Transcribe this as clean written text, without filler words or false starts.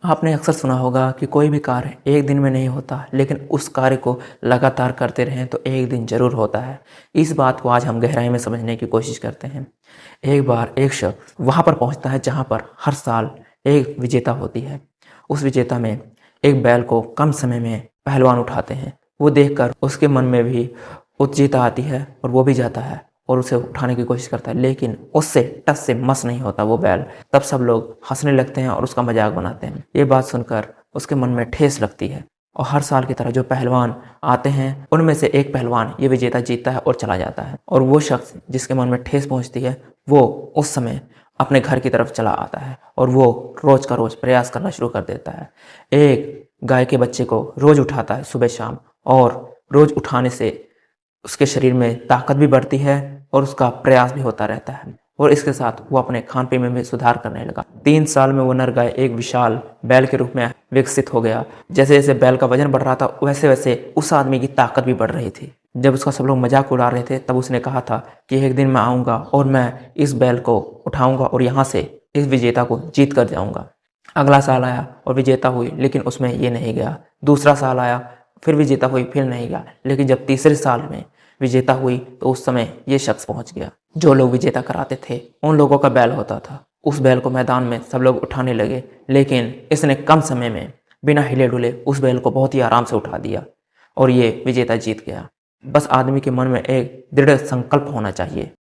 आपने अक्सर सुना होगा कि कोई भी कार्य एक दिन में नहीं होता, लेकिन उस कार्य को लगातार करते रहें तो एक दिन ज़रूर होता है। इस बात को आज हम गहराई में समझने की कोशिश करते हैं। एक बार एक शख्स वहाँ पर पहुँचता है जहाँ पर हर साल एक विजेता होती है। उस विजेता में एक बैल को कम समय में पहलवान उठाते हैं। वो देखकर उसके मन में भी उत्सुकता आती है और वो भी जाता है और उसे उठाने की कोशिश करता है, लेकिन उससे टस से मस नहीं होता वो बैल। तब सब लोग हंसने लगते हैं और उसका मजाक बनाते हैं। ये बात सुनकर उसके मन में ठेस लगती है और हर साल की तरह जो पहलवान आते हैं उनमें से एक पहलवान ये विजेता जीतता है और चला जाता है। और वो शख्स जिसके मन में ठेस पहुंचती है वो उस समय अपने घर की तरफ चला आता है और वो रोज का रोज प्रयास करना शुरू कर देता है। एक गाय के बच्चे को रोज उठाता है सुबह शाम, और रोज उठाने से उसके शरीर में ताकत भी बढ़ती है और उसका प्रयास भी होता रहता है। और इसके साथ वो अपने खान पीन में भी सुधार करने लगा। 3 साल में वो नर गाय एक विशाल बैल के रूप में विकसित हो गया। जैसे जैसे बैल का वजन बढ़ रहा था वैसे वैसे उस आदमी की ताकत भी बढ़ रही थी। जब उसका सब लोग मजाक उड़ा रहे थे तब उसने कहा था कि एक दिन मैं आऊँगा और मैं इस बैल को उठाऊँगा और यहाँ से इस विजेता को जीत कर जाऊँगा। अगला साल आया और विजेता हुई, लेकिन उसमें ये नहीं गया। दूसरा साल आया, फिर विजेता हुई, फिर नहीं गया। लेकिन जब तीसरे साल में विजेता हुई तो उस समय ये शख्स पहुंच गया। जो लोग विजेता कराते थे उन लोगों का बैल होता था। उस बैल को मैदान में सब लोग उठाने लगे, लेकिन इसने कम समय में बिना हिले डुले उस बैल को बहुत ही आराम से उठा दिया और ये विजेता जीत गया। बस आदमी के मन में एक दृढ़ संकल्प होना चाहिए।